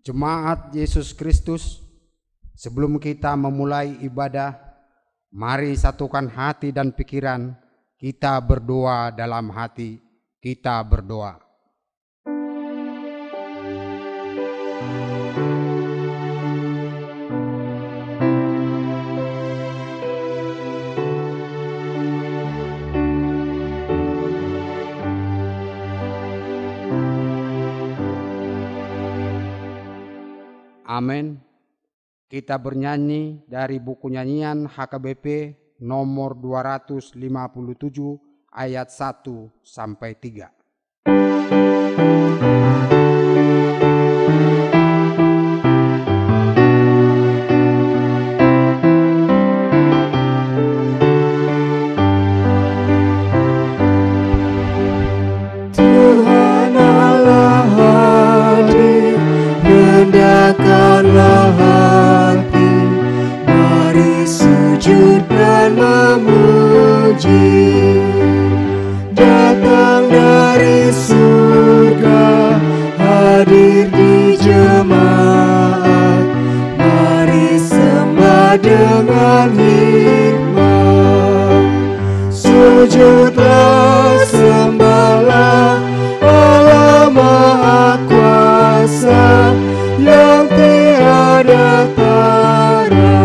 Jemaat Yesus Kristus, sebelum kita memulai ibadah, mari satukan hati dan pikiran, kita berdoa dalam hati, kita berdoa. Amin. Kita bernyanyi dari buku nyanyian HKBP nomor 257 ayat 1 sampai 3. Rendahkanlah hati, mari sujud dan memuji. Datang dari surga, hadir di jemaat, mari sembah dengan hikmat. Sujudlah, sembahlah Allah Maha Kuasa yang tiada tara.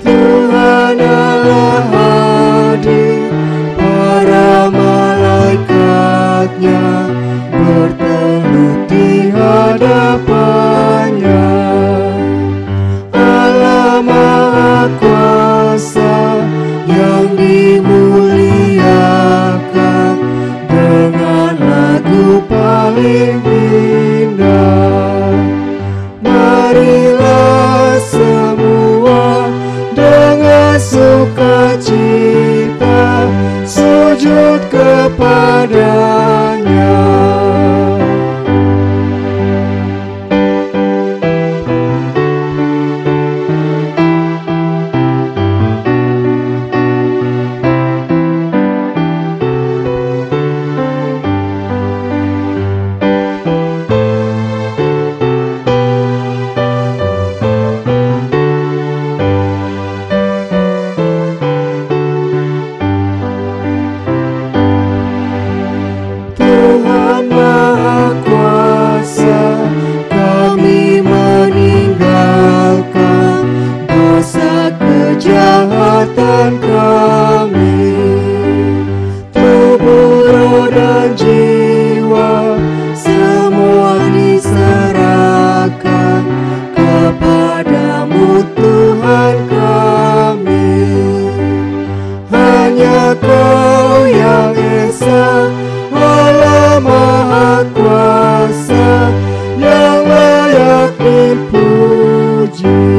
Tuhan Allah hadir, para malaikatnya bertelut di hadapannya. Allah Maha Kuasa yang dimuliakan dengan lagu paling indah. Marilah semua dengan sukacita sujud kepadanya. Kejahatan kami, tubuh, roh dan jiwa, semua diserahkan kepadamu Tuhan kami. Hanya Kau yang Esa, Allah Maha Kuasa, yang layak dipuji.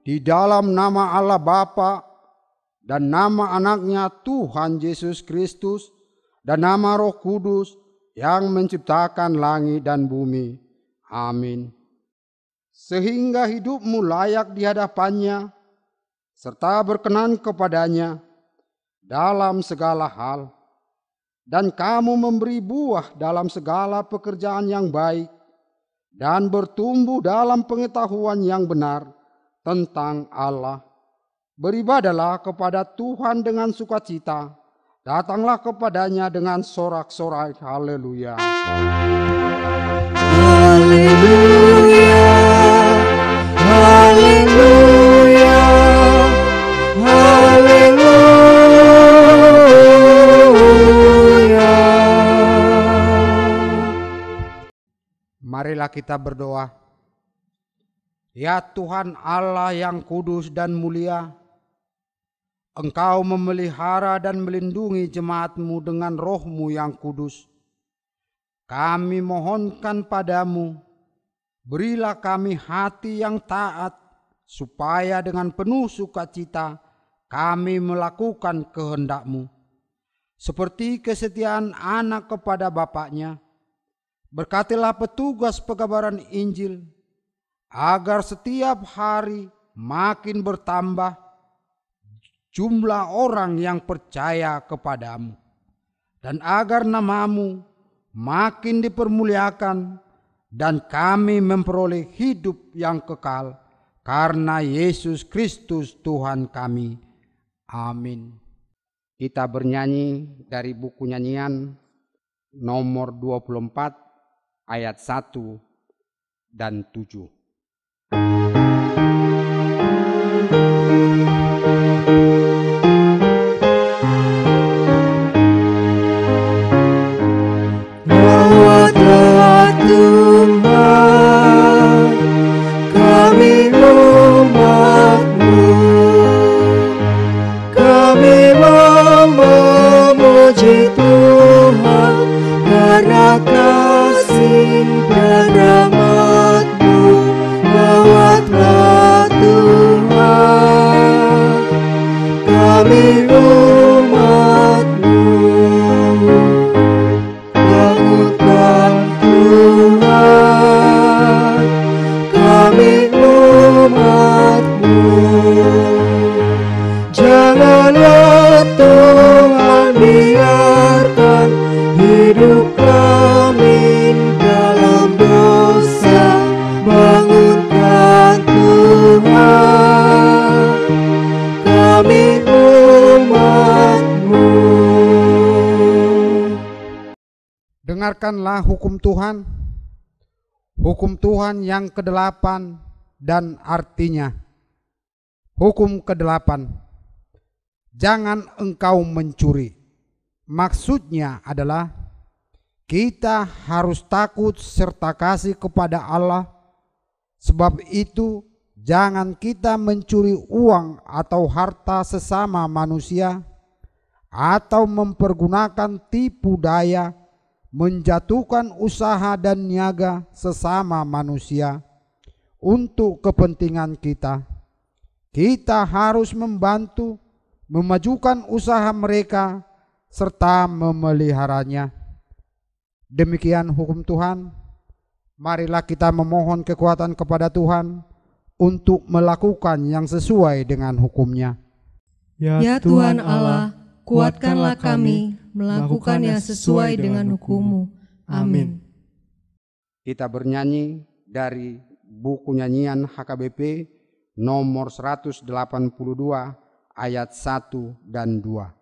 Di dalam nama Allah Bapa dan nama anaknya Tuhan Yesus Kristus dan nama Roh Kudus yang menciptakan langit dan bumi. Amin. Sehingga hidupmu layak di hadapannya serta berkenan kepadanya dalam segala hal, dan kamu memberi buah dalam segala pekerjaan yang baik dan bertumbuh dalam pengetahuan yang benar tentang Allah. Beribadalah kepada Tuhan dengan sukacita, datanglah kepadanya dengan sorak-sorai. Haleluya. Haleluya, haleluya, haleluya. Marilah kita berdoa. Ya Tuhan Allah yang kudus dan mulia, Engkau memelihara dan melindungi jemaat-Mu dengan Roh-Mu yang kudus. Kami mohonkan padamu, berilah kami hati yang taat, supaya dengan penuh sukacita kami melakukan kehendak-Mu. Seperti kesetiaan anak kepada bapaknya, berkatilah petugas pengabaran Injil, agar setiap hari makin bertambah jumlah orang yang percaya kepadamu. dan agar nama-Mu makin dipermuliakan dan kami memperoleh hidup yang kekal karena Yesus Kristus Tuhan kami. Amin. Kita bernyanyi dari buku nyanyian nomor 24 ayat 1 dan 7. Rawatlah Tuhan kami umat-Mu, kami mau memuji Tuhan karena kasih dan rahmat-Mu. Rawatlah Tuhan kami umat-Mu, bangunkan Tuhan kami umat-Mu. Janganlah Tuhan biarkan hidup kami dalam dosa. Bangunkan Tuhan kami umat-Mu. Dengarkanlah hukum Tuhan, hukum Tuhan yang ke-8 dan artinya. Hukum ke-8, jangan engkau mencuri. Maksudnya adalah kita harus takut serta kasih kepada Allah. Sebab itu jangan kita mencuri uang atau harta sesama manusia, atau mempergunakan tipu daya, menjatuhkan usaha dan niaga sesama manusia untuk kepentingan kita. Kita harus membantu, memajukan usaha mereka, serta memeliharanya. Demikian hukum Tuhan. Marilah kita memohon kekuatan kepada Tuhan untuk melakukan yang sesuai dengan hukum-Nya. Ya Tuhan Allah, kuatkanlah kami melakukan yang sesuai dengan hukum-Mu. Amin. Kita bernyanyi dari buku nyanyian HKBP nomor 182 ayat 1 dan 2.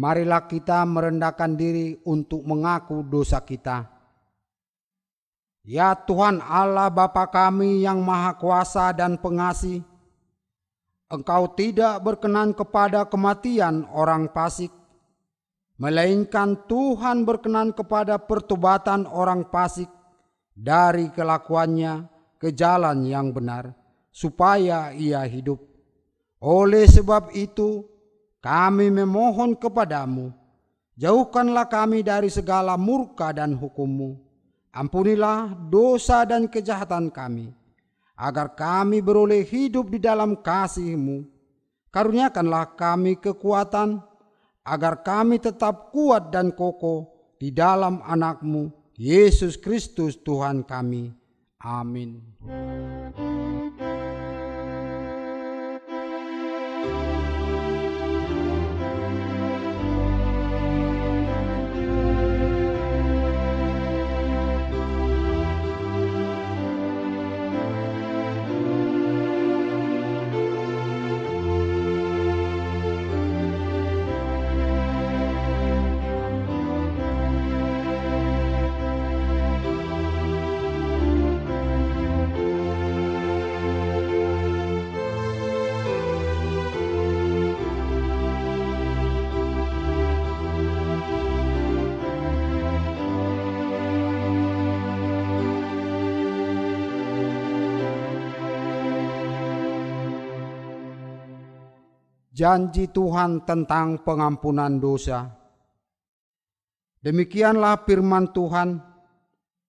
Marilah kita merendahkan diri untuk mengaku dosa kita. Ya Tuhan Allah Bapa kami yang Maha Kuasa dan Pengasih, Engkau tidak berkenan kepada kematian orang fasik, melainkan Tuhan berkenan kepada pertobatan orang fasik dari kelakuannya ke jalan yang benar, supaya ia hidup. Oleh sebab itu, kami memohon kepadamu, jauhkanlah kami dari segala murka dan hukum-Mu. Ampunilah dosa dan kejahatan kami, agar kami beroleh hidup di dalam kasih-Mu. Karuniakanlah kami kekuatan, agar kami tetap kuat dan kokoh di dalam anak-Mu, Yesus Kristus Tuhan kami. Amin. Janji Tuhan tentang pengampunan dosa. Demikianlah firman Tuhan,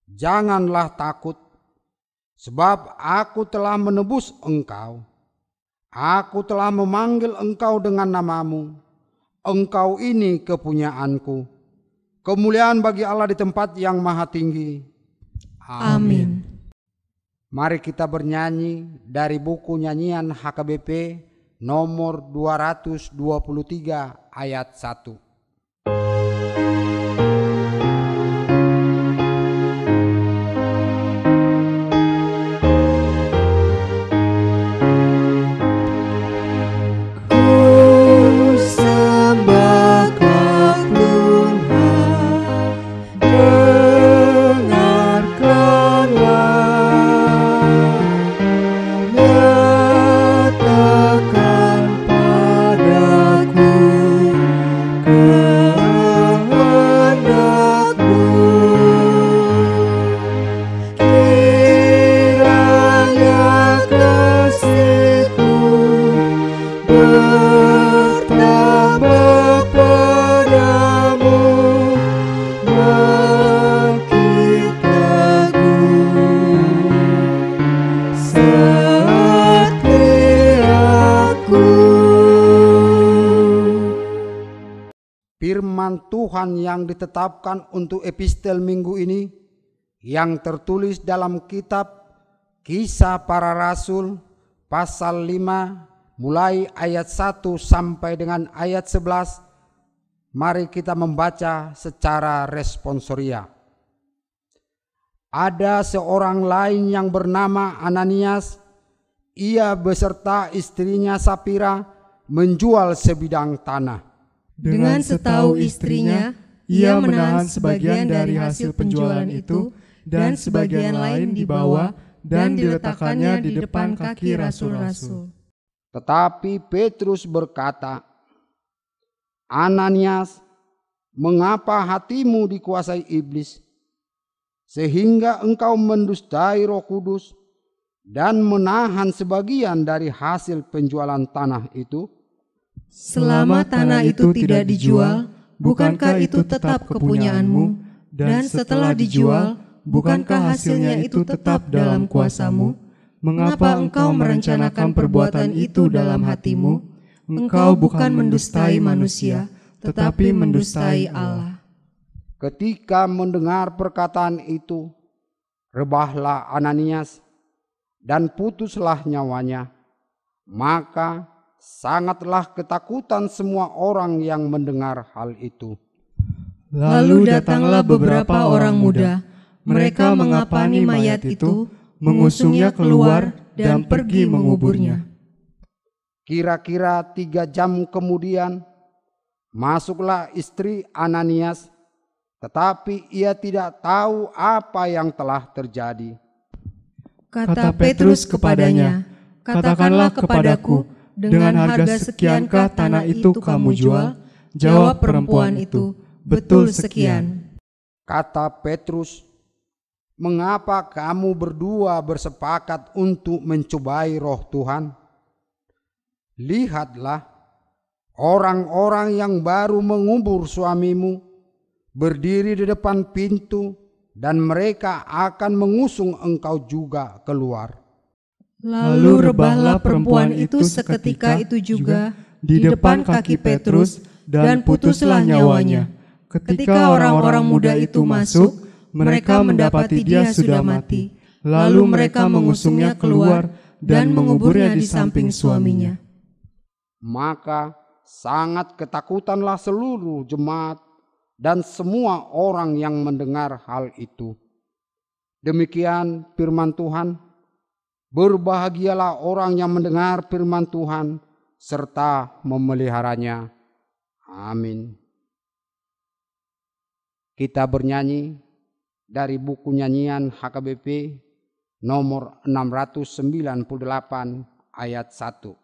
janganlah takut, sebab aku telah menebus engkau. Aku telah memanggil engkau dengan namamu. Engkau ini kepunyaanku. Kemuliaan bagi Allah di tempat yang maha tinggi. Amin. Mari kita bernyanyi dari buku nyanyian HKBP nomor 223 ayat 1. Firman Tuhan yang ditetapkan untuk epistel minggu ini yang tertulis dalam kitab Kisah Para Rasul pasal 5 mulai ayat 1 sampai dengan ayat 11. Mari kita membaca secara responsoria. Ada seorang lain yang bernama Ananias. Ia beserta istrinya Sapira menjual sebidang tanah. Dengan setahu istrinya, ia menahan sebagian dari hasil penjualan itu dan sebagian lain dibawa dan diletakkannya di depan kaki rasul-rasul. Tetapi Petrus berkata, Ananias, mengapa hatimu dikuasai iblis, sehingga engkau mendustai Roh Kudus dan menahan sebagian dari hasil penjualan tanah itu? Selama tanah itu tidak dijual, bukankah itu tetap kepunyaanmu? Dan setelah dijual, bukankah hasilnya itu tetap dalam kuasamu? Mengapa engkau merencanakan perbuatan itu dalam hatimu? Engkau bukan mendustai manusia, tetapi mendustai Allah. Ketika mendengar perkataan itu, rebahlah Ananias dan putuslah nyawanya. Maka sangatlah ketakutan semua orang yang mendengar hal itu. Lalu datanglah beberapa orang muda. Mereka mengapani mayat itu, mengusungnya keluar dan pergi menguburnya. Kira-kira 3 jam kemudian, masuklah istri Ananias, tetapi ia tidak tahu apa yang telah terjadi. Kata Petrus kepadanya, katakanlah kepadaku, dengan harga sekiankah tanah itu kamu jual? Jawab perempuan itu, betul sekian. Kata Petrus, mengapa kamu berdua bersepakat untuk mencobai Roh Tuhan? Lihatlah, orang-orang yang baru mengubur suamimu berdiri di depan pintu dan mereka akan mengusung engkau juga keluar. Lalu rebahlah perempuan itu seketika itu juga di depan kaki Petrus dan putuslah nyawanya. Ketika orang-orang muda itu masuk, mereka mendapati dia sudah mati. Lalu mereka mengusungnya keluar dan menguburnya di samping suaminya. Maka sangat ketakutanlah seluruh jemaat dan semua orang yang mendengar hal itu. Demikian firman Tuhan. Berbahagialah orang yang mendengar firman Tuhan serta memeliharanya. Amin. Kita bernyanyi dari buku nyanyian HKBP nomor 698 ayat 1.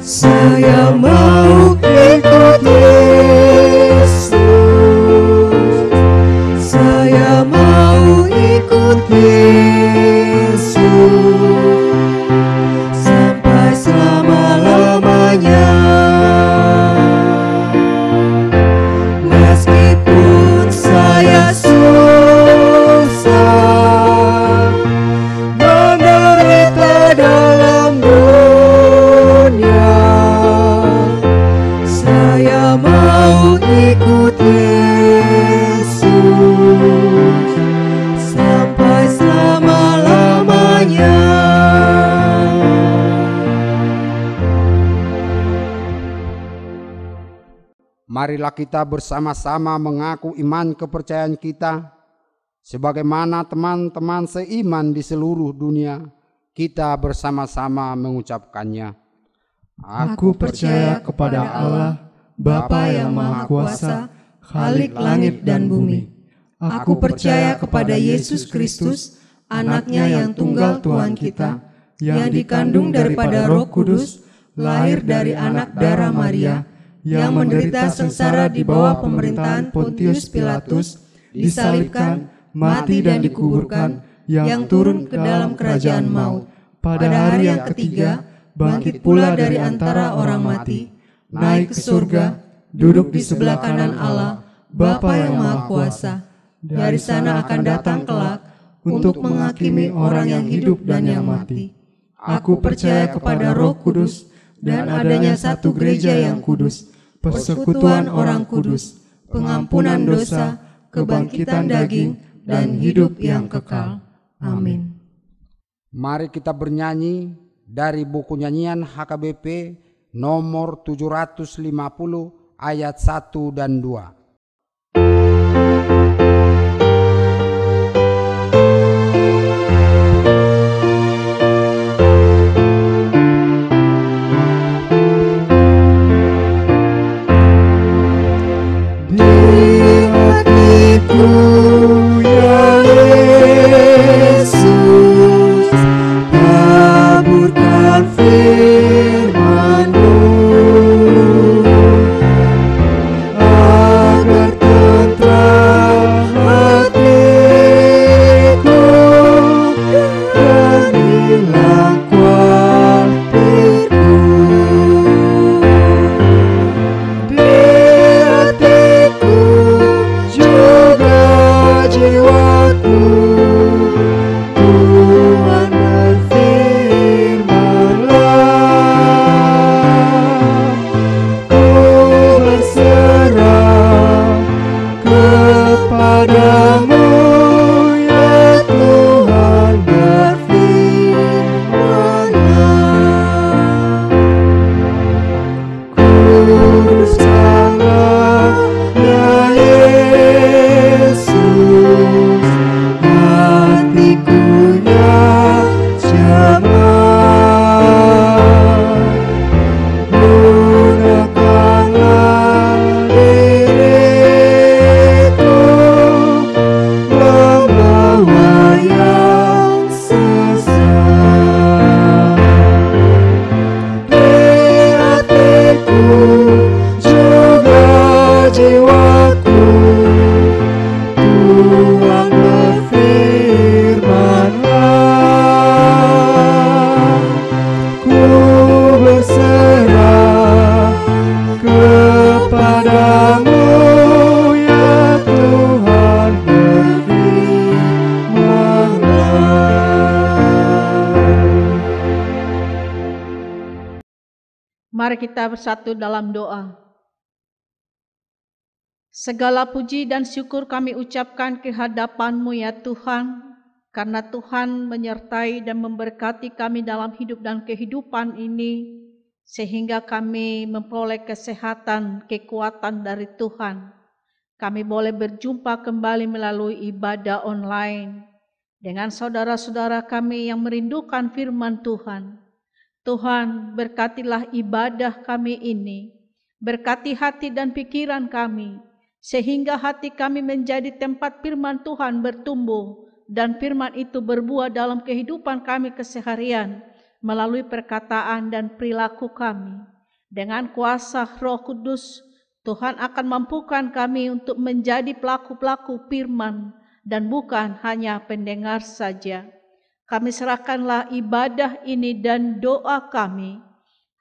Saya mau ikut Yesus, saya mau ikut Yesus sampai selama-lamanya. Meskipun saya susah menderita dalam dunia, saya mau ikut Yesus sampai selama-lamanya. Marilah kita bersama-sama mengaku iman kepercayaan kita, sebagaimana teman-teman seiman di seluruh dunia, kita bersama-sama mengucapkannya. Aku percaya kepada Allah, Bapa yang Maha Kuasa, Khalik langit dan bumi. Aku percaya kepada Yesus Kristus, Anaknya yang tunggal Tuhan kita, yang dikandung daripada Roh Kudus, lahir dari anak darah Maria, yang menderita sengsara di bawah pemerintahan Pontius Pilatus, disalibkan, mati dan dikuburkan, yang turun ke dalam kerajaan maut. Pada hari yang ketiga, bangkit pula dari antara orang mati, naik ke surga, duduk di sebelah kanan Allah, Bapa yang Maha Kuasa. Dari sana akan datang kelak untuk menghakimi orang yang hidup dan yang mati. Aku percaya kepada Roh Kudus dan adanya satu gereja yang kudus, persekutuan orang kudus, pengampunan dosa, kebangkitan daging, dan hidup yang kekal. Amin. Mari kita bernyanyi dari buku nyanyian HKBP nomor 750 ayat 1 dan 2. Firman-Mu, Mari kita bersatu dalam doa. Segala puji dan syukur kami ucapkan ke hadapan-Mu ya Tuhan, karena Tuhan menyertai dan memberkati kami dalam hidup dan kehidupan ini, sehingga kami memperoleh kesehatan, kekuatan dari Tuhan. Kami boleh berjumpa kembali melalui ibadah online dengan saudara-saudara kami yang merindukan firman Tuhan. Tuhan, berkatilah ibadah kami ini, berkati hati dan pikiran kami, sehingga hati kami menjadi tempat firman Tuhan bertumbuh, dan firman itu berbuah dalam kehidupan kami keseharian, melalui perkataan dan perilaku kami. Dengan kuasa Roh Kudus, Tuhan akan mampukan kami untuk menjadi pelaku-pelaku firman, dan bukan hanya pendengar saja. Kami serahkanlah ibadah ini dan doa kami.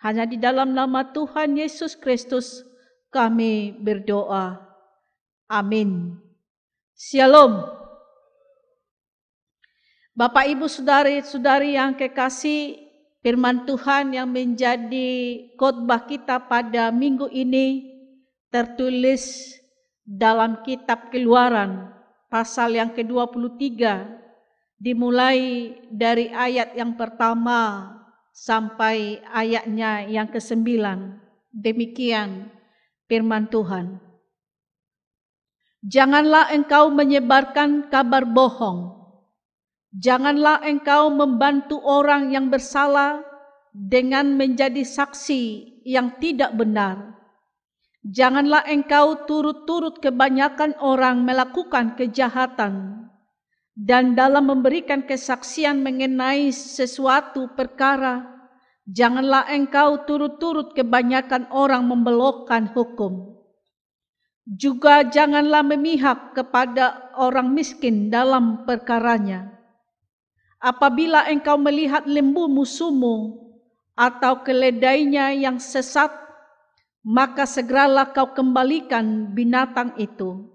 Hanya di dalam nama Tuhan Yesus Kristus kami berdoa. Amin. Shalom. Bapak, Ibu, saudari-saudari yang kekasih, firman Tuhan yang menjadi khotbah kita pada minggu ini tertulis dalam kitab Keluaran pasal yang ke-23. Dimulai dari ayat yang pertama sampai ayatnya yang ke-9. Demikian firman Tuhan. Janganlah engkau menyebarkan kabar bohong. Janganlah engkau membantu orang yang bersalah dengan menjadi saksi yang tidak benar. Janganlah engkau turut-turut kebanyakan orang melakukan kejahatan, dan dalam memberikan kesaksian mengenai sesuatu perkara, janganlah engkau turut-turut kebanyakan orang membelokkan hukum. Juga janganlah memihak kepada orang miskin dalam perkaranya. Apabila engkau melihat lembu musuhmu atau keledainya yang sesat, maka segeralah kau kembalikan binatang itu.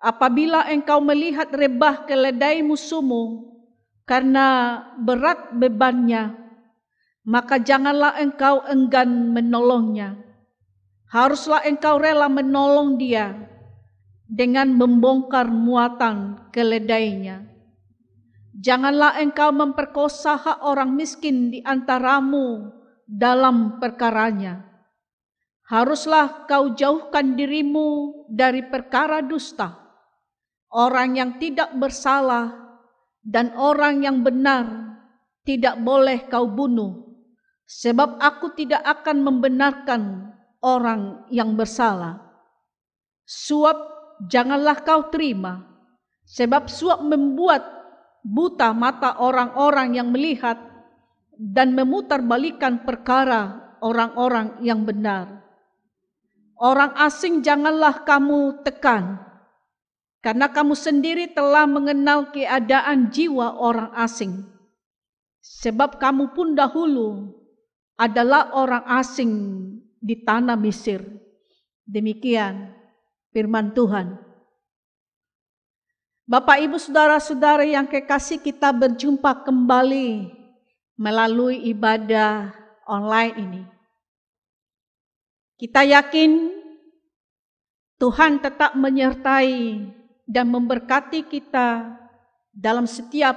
Apabila engkau melihat rebah keledai musuhmu karena berat bebannya, maka janganlah engkau enggan menolongnya. Haruslah engkau rela menolong dia dengan membongkar muatan keledainya. Janganlah engkau memperkosa hak orang miskin di antaramu dalam perkaranya. Haruslah kau jauhkan dirimu dari perkara dusta. Orang yang tidak bersalah dan orang yang benar tidak boleh kau bunuh, sebab aku tidak akan membenarkan orang yang bersalah. Suap janganlah kau terima, sebab suap membuat buta mata orang-orang yang melihat dan memutarbalikkan perkara orang-orang yang benar. Orang asing janganlah kamu tekan, karena kamu sendiri telah mengenal keadaan jiwa orang asing. Sebab kamu pun dahulu adalah orang asing di tanah Mesir. Demikian firman Tuhan. Bapak, Ibu, saudara-saudara yang kekasih, kita berjumpa kembali melalui ibadah online ini. Kita yakin Tuhan tetap menyertai dan memberkati kita dalam setiap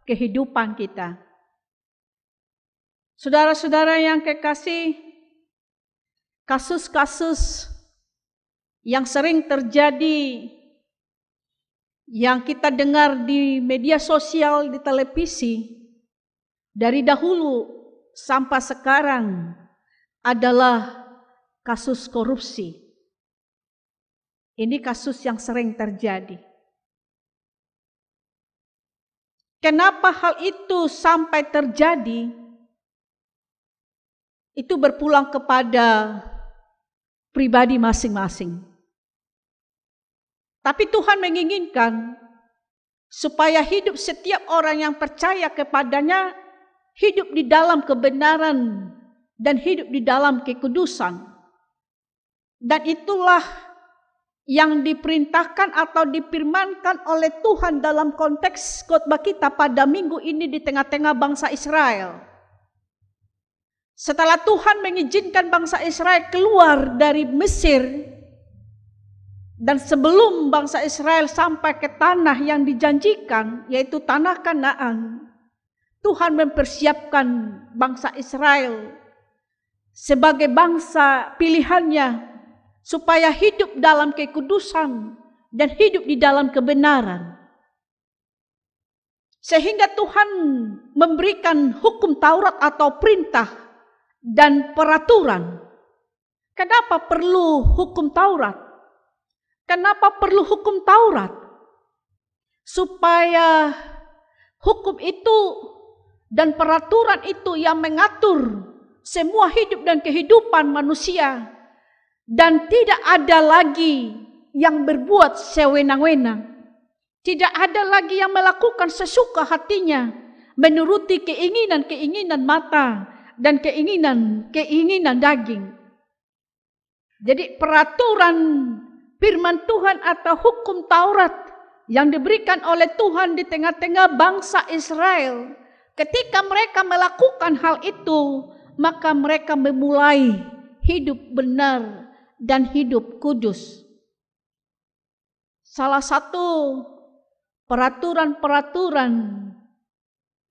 kehidupan kita. Saudara-saudara yang kekasih, kasus-kasus yang sering terjadi, yang kita dengar di media sosial, di televisi, dari dahulu sampai sekarang adalah kasus korupsi. Ini kasus yang sering terjadi. Kenapa hal itu sampai terjadi? Itu berpulang kepada pribadi masing-masing. Tapi Tuhan menginginkan supaya hidup setiap orang yang percaya kepadanya hidup di dalam kebenaran dan hidup di dalam kekudusan. Dan itulah yang diperintahkan atau difirmankan oleh Tuhan dalam konteks khotbah kita pada minggu ini di tengah-tengah bangsa Israel. Setelah Tuhan mengizinkan bangsa Israel keluar dari Mesir, dan sebelum bangsa Israel sampai ke tanah yang dijanjikan, yaitu tanah Kanaan, Tuhan mempersiapkan bangsa Israel sebagai bangsa pilihannya supaya hidup dalam kekudusan dan hidup di dalam kebenaran. Sehingga Tuhan memberikan hukum Taurat atau perintah dan peraturan. Kenapa perlu hukum Taurat? Kenapa perlu hukum Taurat? Supaya hukum itu dan peraturan itu yang mengatur semua hidup dan kehidupan manusia, dan tidak ada lagi yang berbuat sewenang-wenang. Tidak ada lagi yang melakukan sesuka hatinya, menuruti keinginan-keinginan mata dan keinginan daging. Jadi peraturan firman Tuhan atau hukum Taurat yang diberikan oleh Tuhan di tengah-tengah bangsa Israel, ketika mereka melakukan hal itu, maka mereka memulai hidup benar dan hidup kudus. Salah satu peraturan-peraturan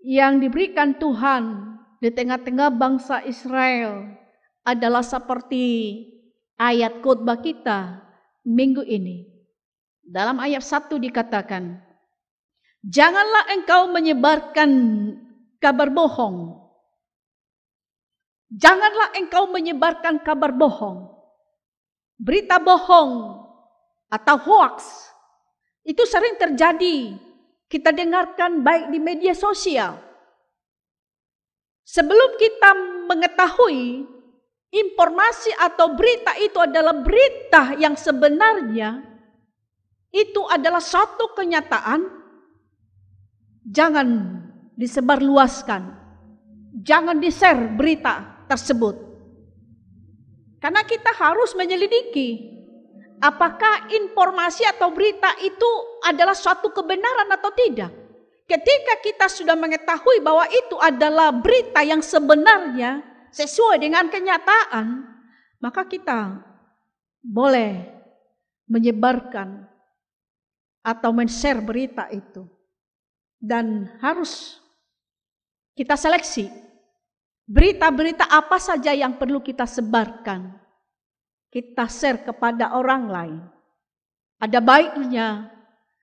yang diberikan Tuhan di tengah-tengah bangsa Israel adalah seperti ayat khotbah kita minggu ini. Dalam ayat 1 dikatakan, janganlah engkau menyebarkan kabar bohong. Janganlah engkau menyebarkan kabar bohong. Berita bohong atau hoax itu sering terjadi. Kita dengarkan baik di media sosial. Sebelum kita mengetahui informasi atau berita itu adalah berita yang sebenarnya, itu adalah suatu kenyataan, jangan disebarluaskan. Jangan di-share berita tersebut. Karena kita harus menyelidiki apakah informasi atau berita itu adalah suatu kebenaran atau tidak. Ketika kita sudah mengetahui bahwa itu adalah berita yang sebenarnya sesuai dengan kenyataan, maka kita boleh menyebarkan atau men-share berita itu. Dan harus kita seleksi berita-berita apa saja yang perlu kita sebarkan, kita share kepada orang lain. Ada baiknya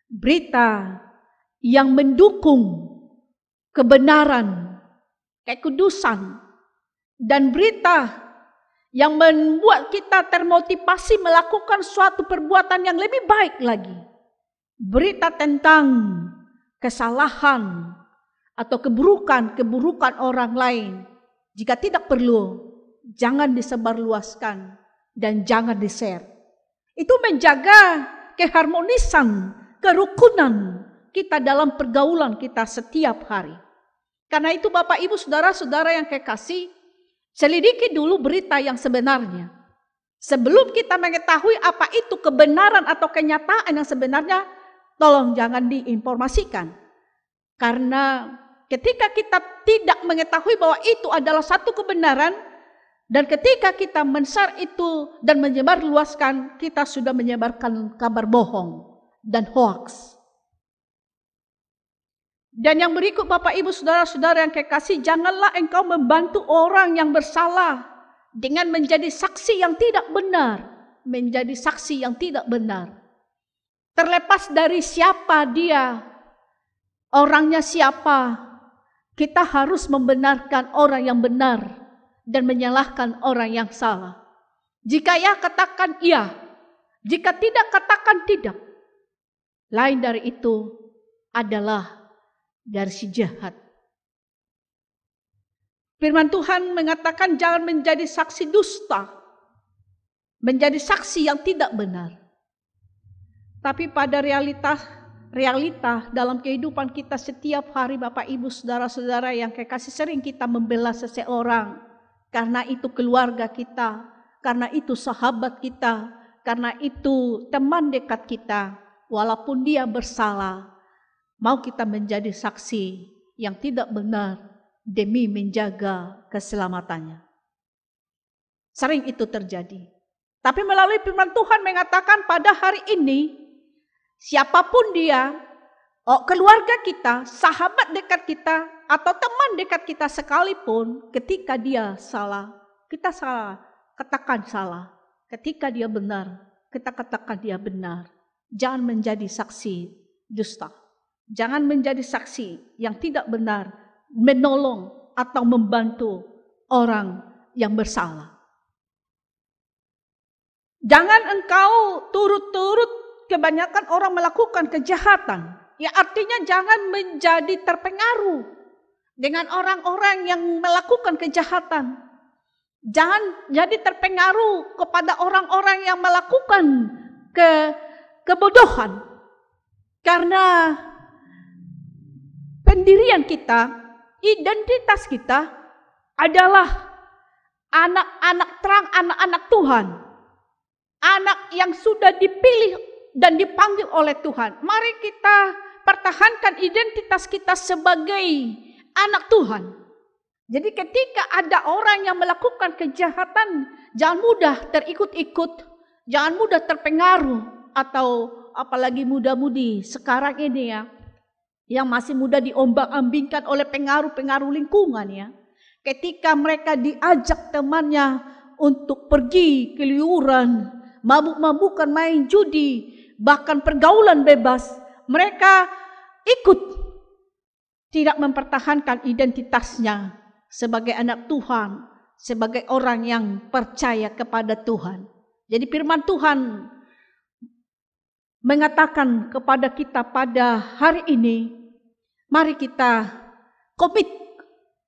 berita yang mendukung kebenaran, kekudusan, dan berita yang membuat kita termotivasi melakukan suatu perbuatan yang lebih baik lagi. Berita tentang kesalahan atau keburukan orang lain, jika tidak perlu, jangan disebarluaskan dan jangan di-share. Itu menjaga keharmonisan, kerukunan kita dalam pergaulan kita setiap hari. Karena itu Bapak Ibu Saudara-saudara yang kekasih, selidiki dulu berita yang sebenarnya. Sebelum kita mengetahui apa itu kebenaran atau kenyataan yang sebenarnya, tolong jangan diinformasikan. Karena ketika kita tidak mengetahui bahwa itu adalah satu kebenaran, dan ketika kita men-share itu dan menyebarluaskan, kita sudah menyebarkan kabar bohong dan hoax. Dan yang berikut Bapak Ibu Saudara-saudara yang kekasih, janganlah engkau membantu orang yang bersalah dengan menjadi saksi yang tidak benar. Menjadi saksi yang tidak benar. Terlepas dari siapa dia, orangnya siapa, kita harus membenarkan orang yang benar dan menyalahkan orang yang salah. Jika ya, katakan iya. Jika tidak, katakan tidak. Lain dari itu adalah dari si jahat. Firman Tuhan mengatakan jangan menjadi saksi dusta, menjadi saksi yang tidak benar. Tapi pada realita dalam kehidupan kita setiap hari, Bapak Ibu Saudara-saudara yang kekasih, sering kita membela seseorang karena itu keluarga kita, karena itu sahabat kita, karena itu teman dekat kita, walaupun dia bersalah. Mau kita menjadi saksi yang tidak benar demi menjaga keselamatannya. Sering itu terjadi. Tapi melalui firman Tuhan mengatakan pada hari ini, siapapun dia, keluarga kita, sahabat dekat kita, atau teman dekat kita sekalipun, ketika dia salah, kita salah, katakan salah. Ketika dia benar, kita katakan dia benar. Jangan menjadi saksi dusta. Jangan menjadi saksi yang tidak benar, menolong atau membantu orang yang bersalah. Jangan engkau turut-turut kebanyakan orang melakukan kejahatan. Ya artinya jangan menjadi terpengaruh dengan orang-orang yang melakukan kejahatan. Jangan jadi terpengaruh kepada orang-orang yang melakukan kebodohan. Karena pendirian kita, identitas kita adalah anak-anak terang, anak-anak Tuhan. Anak yang sudah dipilih dan dipanggil oleh Tuhan. Mari kita pertahankan identitas kita sebagai anak Tuhan. Jadi ketika ada orang yang melakukan kejahatan, jangan mudah terikut-ikut, jangan mudah terpengaruh, atau apalagi muda-mudi sekarang ini ya, yang masih mudah diombang-ambingkan oleh pengaruh-pengaruh lingkungan ya. Ketika mereka diajak temannya untuk pergi keliuran, mabuk-mabukan, main judi, bahkan pergaulan bebas, mereka ikut, tidak mempertahankan identitasnya sebagai anak Tuhan, sebagai orang yang percaya kepada Tuhan. Jadi firman Tuhan mengatakan kepada kita pada hari ini, mari kita komit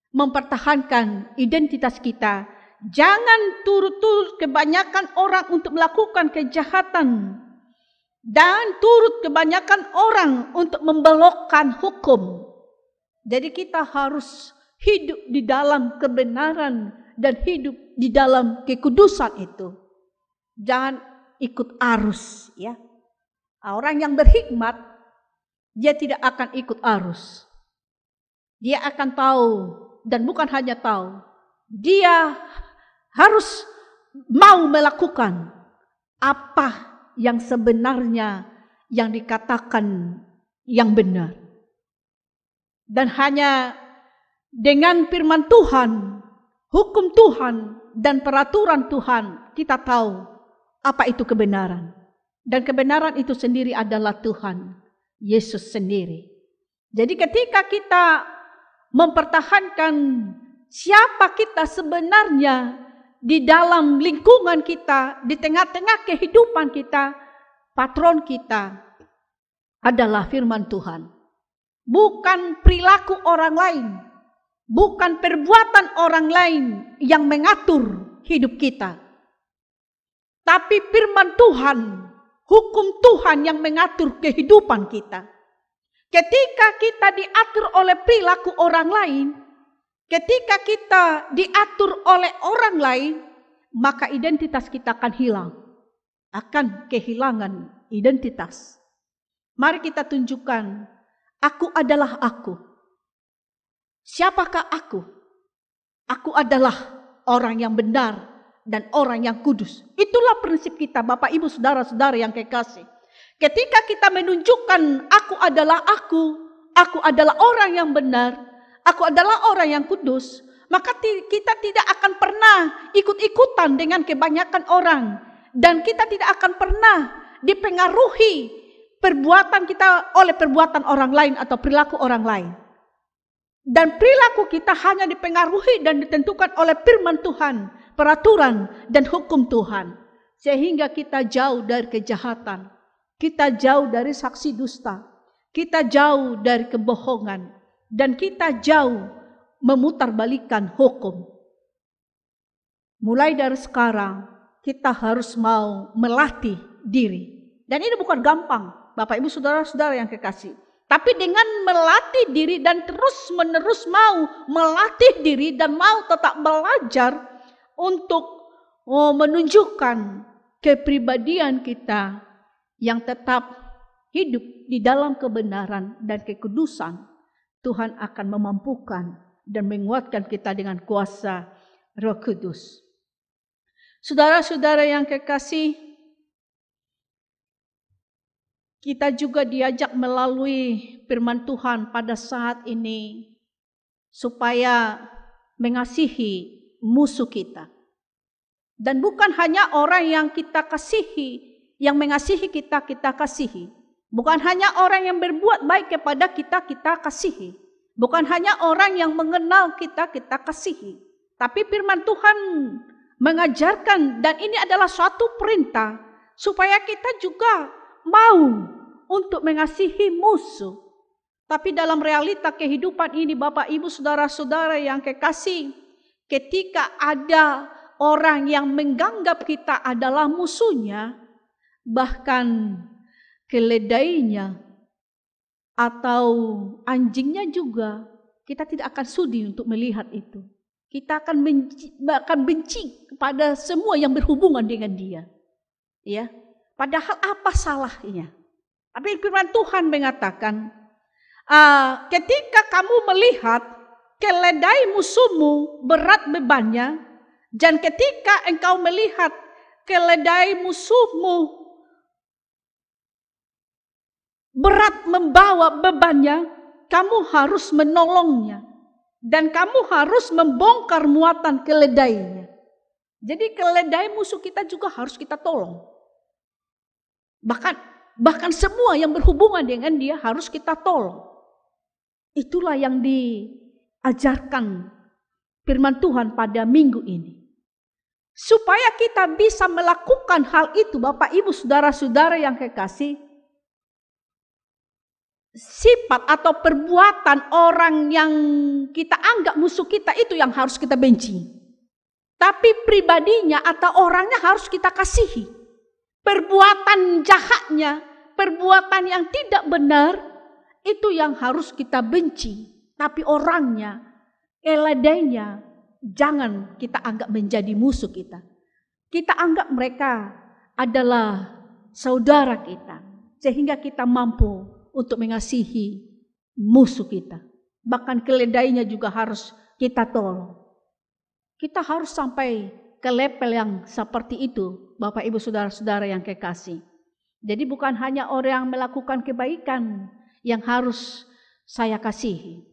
mempertahankan identitas kita. Jangan turut-turut kebanyakan orang untuk melakukan kejahatan dan turut kebanyakan orang untuk membelokkan hukum. Jadi kita harus hidup di dalam kebenaran dan hidup di dalam kekudusan itu. Jangan ikut arus ya. Orang yang berhikmat, dia tidak akan ikut arus. Dia akan tahu, dan bukan hanya tahu, dia harus mau melakukan apa yang sebenarnya yang dikatakan yang benar. Dan hanya dengan firman Tuhan, hukum Tuhan, dan peraturan Tuhan, kita tahu apa itu kebenaran. Dan kebenaran itu sendiri adalah Tuhan Yesus sendiri. Jadi ketika kita mempertahankan siapa kita sebenarnya di dalam lingkungan kita, di tengah-tengah kehidupan kita, patron kita adalah firman Tuhan. Bukan perilaku orang lain, bukan perbuatan orang lain yang mengatur hidup kita. Tapi firman Tuhan, hukum Tuhan yang mengatur kehidupan kita. Ketika kita diatur oleh perilaku orang lain, ketika kita diatur oleh orang lain, maka identitas kita akan hilang. Akan kehilangan identitas. Mari kita tunjukkan, aku adalah aku. Siapakah aku? Aku adalah orang yang benar dan orang yang kudus. Itulah prinsip kita, Bapak Ibu Saudara-saudara yang kekasih. Ketika kita menunjukkan aku adalah orang yang benar, aku adalah orang yang kudus, maka kita tidak akan pernah ikut-ikutan dengan kebanyakan orang. Dan kita tidak akan pernah dipengaruhi perbuatan kita oleh perbuatan orang lain atau perilaku orang lain. Dan perilaku kita hanya dipengaruhi dan ditentukan oleh firman Tuhan, peraturan dan hukum Tuhan. Sehingga kita jauh dari kejahatan, kita jauh dari saksi dusta, kita jauh dari kebohongan, dan kita jauh memutarbalikkan hukum. Mulai dari sekarang, kita harus mau melatih diri. Dan ini bukan gampang, Bapak Ibu Saudara-saudara yang kekasih. Tapi dengan melatih diri dan terus-menerus mau melatih diri dan mau tetap belajar untuk menunjukkan kepribadian kita yang tetap hidup di dalam kebenaran dan kekudusan, Tuhan akan memampukan dan menguatkan kita dengan kuasa Roh Kudus. Saudara-saudara yang kekasih, kita juga diajak melalui firman Tuhan pada saat ini supaya mengasihi musuh kita. Dan bukan hanya orang yang kita kasihi, yang mengasihi kita, kita kasihi. Bukan hanya orang yang berbuat baik kepada kita, kita kasihi. Bukan hanya orang yang mengenal kita, kita kasihi. Tapi firman Tuhan mengajarkan, dan ini adalah suatu perintah, supaya kita juga mau untuk mengasihi musuh. Tapi dalam realita kehidupan ini, Bapak, Ibu, Saudara-saudara yang kekasih, ketika ada orang yang menganggap kita adalah musuhnya, bahkan keledainya atau anjingnya juga, kita tidak akan sudi untuk melihat itu. Kita akan benci kepada semua yang berhubungan dengan dia. Ya, padahal apa salahnya? Tapi firman Tuhan mengatakan, ketika kamu melihat keledai musuhmu berat bebannya, dan ketika engkau melihat keledai musuhmu berat membawa bebannya, kamu harus menolongnya. Dan kamu harus membongkar muatan keledainya. Jadi keledai musuh kita juga harus kita tolong. Bahkan semua yang berhubungan dengan dia harus kita tolong. Itulah yang diajarkan firman Tuhan pada minggu ini. Supaya kita bisa melakukan hal itu, Bapak, Ibu, Saudara-saudara yang kekasih, sifat atau perbuatan orang yang kita anggap musuh kita itu yang harus kita benci. Tapi pribadinya atau orangnya harus kita kasihi. Perbuatan jahatnya, perbuatan yang tidak benar, itu yang harus kita benci. Tapi orangnya, keledainya, jangan kita anggap menjadi musuh kita. Kita anggap mereka adalah saudara kita. Sehingga kita mampu untuk mengasihi musuh kita. Bahkan keledainya juga harus kita tolong. Kita harus sampai ke level yang seperti itu, Bapak, Ibu, Saudara-saudara yang kekasih. Jadi bukan hanya orang yang melakukan kebaikan yang harus saya kasihi.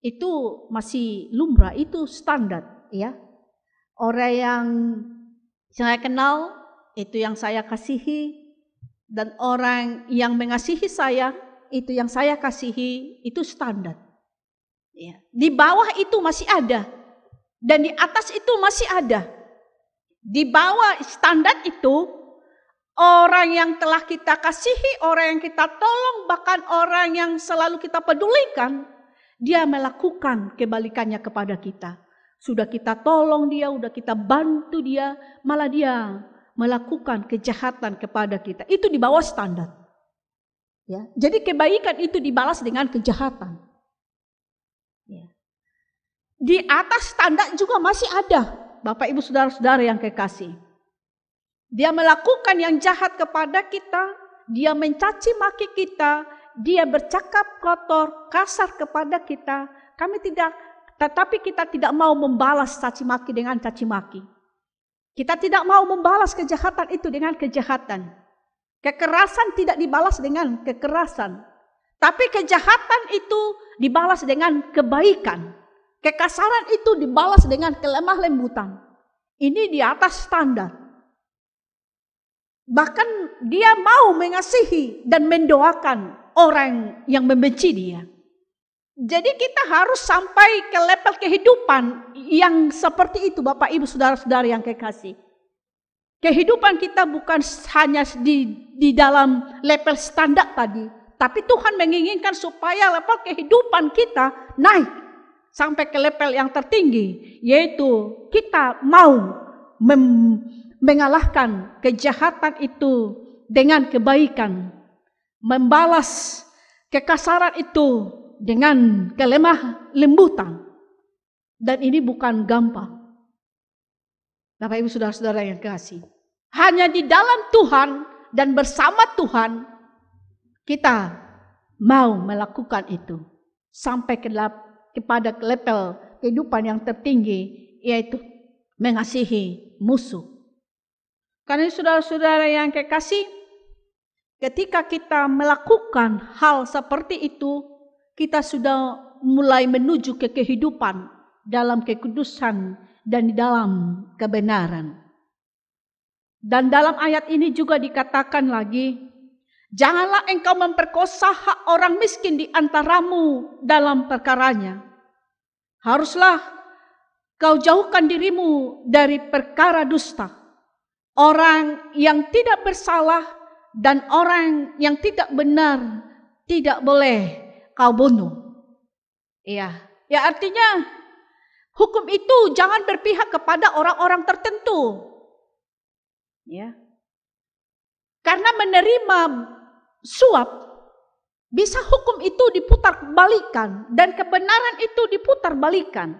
Itu masih lumrah, itu standar, ya. Orang yang saya kenal, itu yang saya kasihi. Dan orang yang mengasihi saya, itu yang saya kasihi, itu standar. Ya. Di bawah itu masih ada. Dan di atas itu masih ada. Di bawah standar itu, orang yang telah kita kasihi, orang yang kita tolong, bahkan orang yang selalu kita pedulikan, dia melakukan kebalikannya kepada kita. Sudah kita tolong dia, sudah kita bantu dia, malah dia melakukan kejahatan kepada kita. Itu di bawah standar. Ya. Jadi kebaikan itu dibalas dengan kejahatan. Ya. Di atas standar juga masih ada, Bapak, Ibu, Saudara-saudara yang kekasih. Dia melakukan yang jahat kepada kita, dia mencaci maki kita, dia bercakap kotor, kasar kepada kita. Tetapi kita tidak mau membalas caci maki dengan caci maki. Kita tidak mau membalas kejahatan itu dengan kejahatan. Kekerasan tidak dibalas dengan kekerasan. Tapi kejahatan itu dibalas dengan kebaikan. Kekasaran itu dibalas dengan kelemah lembutan. Ini di atas standar. Bahkan dia mau mengasihi dan mendoakan orang yang membenci dia. Jadi kita harus sampai ke level kehidupan yang seperti itu, Bapak, Ibu, Saudara-saudara yang kekasih. Kehidupan kita bukan hanya di dalam level standar tadi, tapi Tuhan menginginkan supaya level kehidupan kita naik sampai ke level yang tertinggi, yaitu kita mau mengalahkan kejahatan itu dengan kebaikan, membalas kekasaran itu dengan kelemah lembutan. Dan ini bukan gampang, Bapak, Ibu, Saudara-saudara yang kasih. Hanya di dalam Tuhan dan bersama Tuhan kita mau melakukan itu sampai kepada level kehidupan yang tertinggi, yaitu mengasihi musuh. Karena saudara-saudara yang kekasih, ketika kita melakukan hal seperti itu, kita sudah mulai menuju ke kehidupan dalam kekudusan dan di dalam kebenaran. Dan dalam ayat ini juga dikatakan lagi, janganlah engkau memperkosa hak orang miskin di antaramu dalam perkaranya. Haruslah kau jauhkan dirimu dari perkara dusta. Orang yang tidak bersalah dan orang yang tidak benar tidak boleh kau bunuh. Ya artinya hukum itu jangan berpihak kepada orang-orang tertentu. Ya. Karena menerima suap, bisa hukum itu diputar balikan dan kebenaran itu diputar balikan.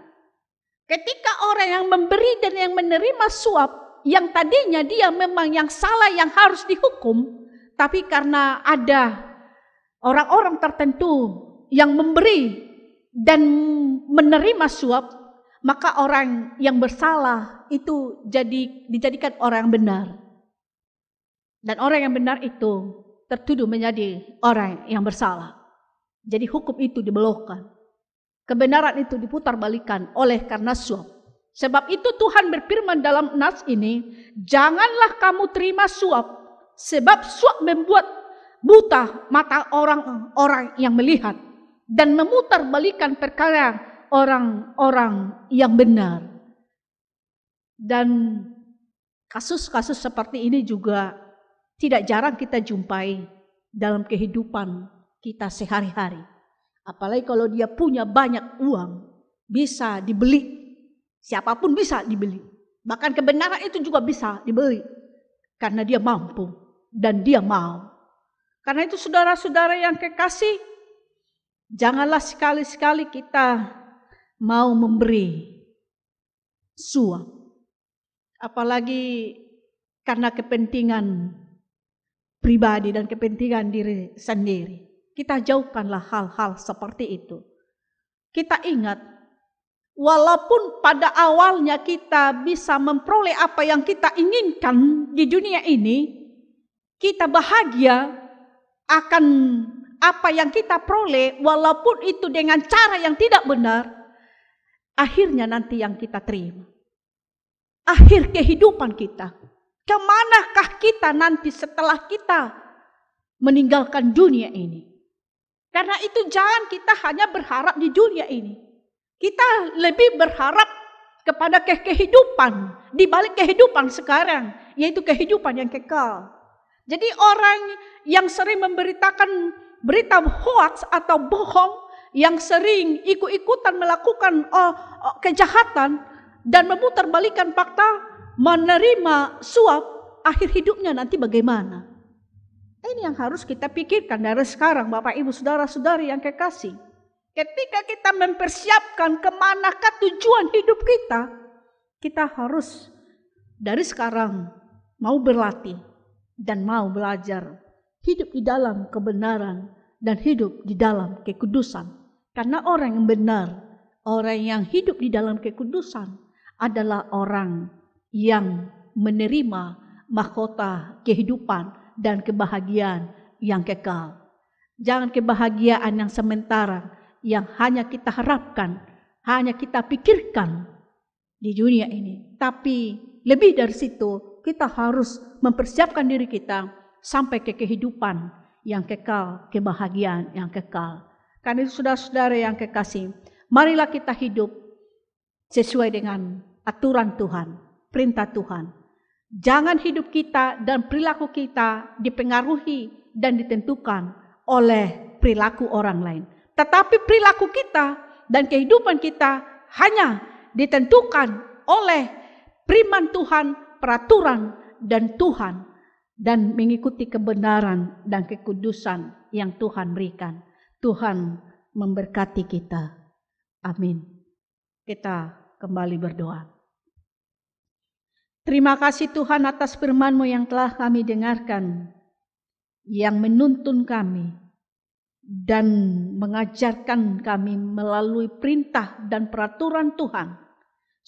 Ketika orang yang memberi dan yang menerima suap, yang tadinya dia memang yang salah yang harus dihukum, tapi karena ada orang-orang tertentu yang memberi dan menerima suap, maka orang yang bersalah itu dijadikan orang yang benar. Dan orang yang benar itu tertuduh menjadi orang yang bersalah. Jadi hukum itu dibelokkan. Kebenaran itu diputar balikan oleh karena suap. Sebab itu Tuhan berfirman dalam nas ini, janganlah kamu terima suap, sebab suap membuat buta mata orang-orang yang melihat dan memutar balikan perkara orang-orang yang benar. Dan kasus-kasus seperti ini juga tidak jarang kita jumpai dalam kehidupan kita sehari-hari. Apalagi kalau dia punya banyak uang, bisa dibeli. Siapapun bisa dibeli. Bahkan kebenaran itu juga bisa dibeli. Karena dia mampu dan dia mau. Karena itu saudara-saudara yang kekasih, janganlah sekali-sekali kita mau memberi suap. Apalagi karena kepentingan pribadi dan kepentingan diri sendiri. Kita jauhkanlah hal-hal seperti itu. Kita ingat, walaupun pada awalnya kita bisa memperoleh apa yang kita inginkan di dunia ini, kita bahagia akan apa yang kita peroleh, walaupun itu dengan cara yang tidak benar, akhirnya nanti yang kita terima. Akhir kehidupan kita. Kemanakah kita nanti setelah kita meninggalkan dunia ini? Karena itu jangan kita hanya berharap di dunia ini. Kita lebih berharap kepada kehidupan di balik kehidupan sekarang, yaitu kehidupan yang kekal. Jadi orang yang sering memberitakan berita hoax atau bohong, yang sering ikut-ikutan melakukan kejahatan dan memutarbalikkan fakta, menerima suap, akhir hidupnya nanti bagaimana? Ini yang harus kita pikirkan dari sekarang, Bapak Ibu Saudara-saudari yang kekasih. Ketika kita mempersiapkan kemanakah tujuan hidup kita harus dari sekarang mau berlatih dan mau belajar hidup di dalam kebenaran dan hidup di dalam kekudusan. Karena orang yang benar, orang yang hidup di dalam kekudusan adalah orang yang menerima mahkota kehidupan dan kebahagiaan yang kekal. Jangan kebahagiaan yang sementara yang hanya kita harapkan, hanya kita pikirkan di dunia ini. Tapi lebih dari situ, kita harus mempersiapkan diri kita sampai ke kehidupan yang kekal, kebahagiaan yang kekal. Karena itu saudara-saudara yang kekasih, marilah kita hidup sesuai dengan aturan Tuhan, perintah Tuhan. Jangan hidup kita dan perilaku kita dipengaruhi dan ditentukan oleh perilaku orang lain. Tetapi perilaku kita dan kehidupan kita hanya ditentukan oleh firman Tuhan, peraturan dan Tuhan, dan mengikuti kebenaran dan kekudusan yang Tuhan berikan. Tuhan memberkati kita. Amin. Kita kembali berdoa. Terima kasih Tuhan atas firman-Mu yang telah kami dengarkan, yang menuntun kami dan mengajarkan kami melalui perintah dan peraturan Tuhan,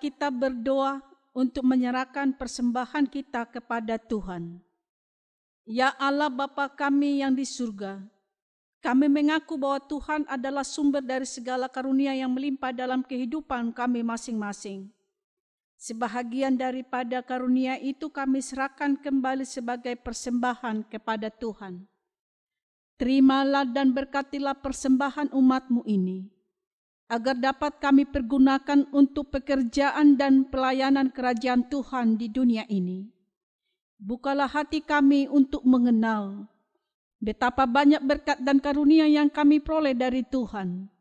Marilah kita berdoa untuk menyerahkan persembahan kita kepada Tuhan. Ya Allah Bapa kami yang di surga, kami mengaku bahwa Tuhan adalah sumber dari segala karunia yang melimpah dalam kehidupan kami masing-masing. Sebahagian daripada karunia itu kami serahkan kembali sebagai persembahan kepada Tuhan. Terimalah dan berkatilah persembahan umat-Mu ini, agar dapat kami pergunakan untuk pekerjaan dan pelayanan kerajaan Tuhan di dunia ini. Bukalah hati kami untuk mengenal betapa banyak berkat dan karunia yang kami peroleh dari Tuhan,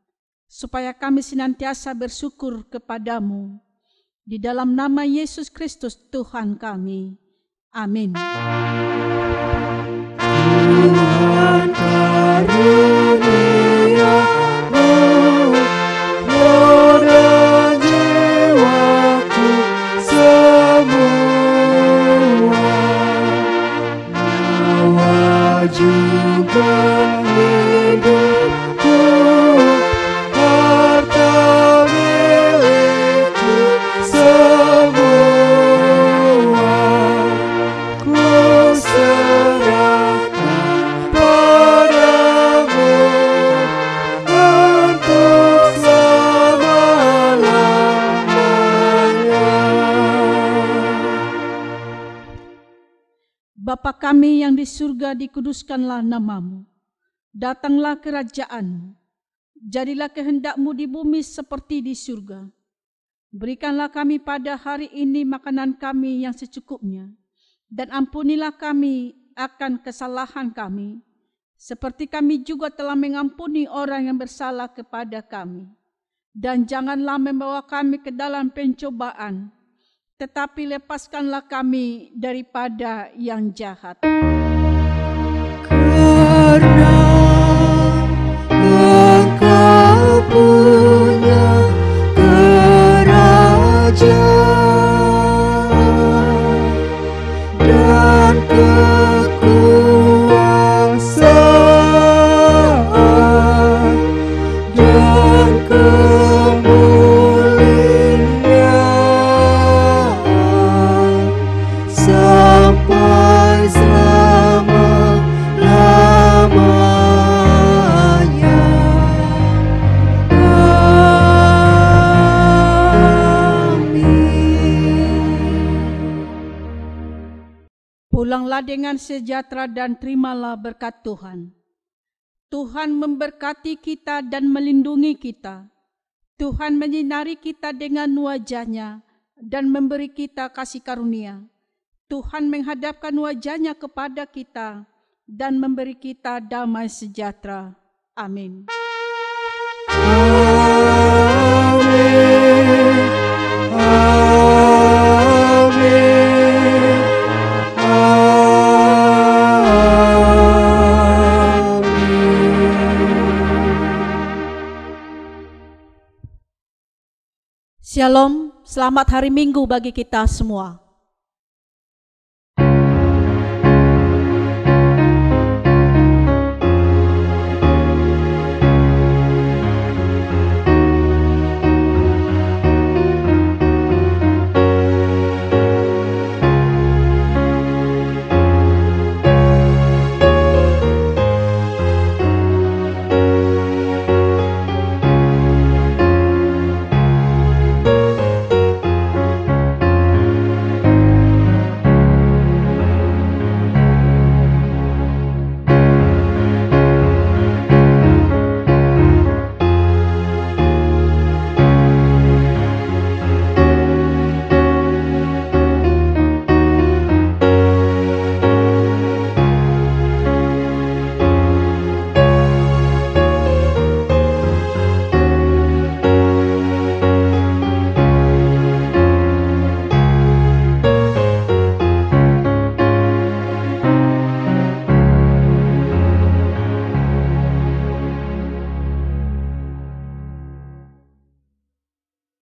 supaya kami senantiasa bersyukur kepadamu. Di dalam nama Yesus Kristus Tuhan kami. Amin. Tuhan karuniamu, roh dan jiwaku semua, nyawa juga hidupku, harta milikku semua, ku serahkan padamu untuk selama-lamanya. Bapa kami yang di surga, dikuduskanlah nama-Mu. Datanglah kerajaan-Mu. Jadilah kehendak-Mu di bumi seperti di surga. Berikanlah kami pada hari ini makanan kami yang secukupnya. Dan ampunilah kami akan kesalahan kami, seperti kami juga telah mengampuni orang yang bersalah kepada kami. Dan janganlah membawa kami ke dalam pencobaan, tetapi lepaskanlah kami daripada yang jahat. Karena Engkau punya kerajaan dan kekuasaan dan kemuliaan sampai selama-lamanya. Pulanglah dengan sejahtera dan terimalah berkat Tuhan. Tuhan memberkati kita dan melindungi kita. Tuhan menyinari kita dengan wajah-Nya dan memberi kita kasih karunia. Tuhan menghadapkan wajah-Nya kepada kita dan memberi kita damai sejahtera. Amin. Shalom, selamat hari Minggu bagi kita semua.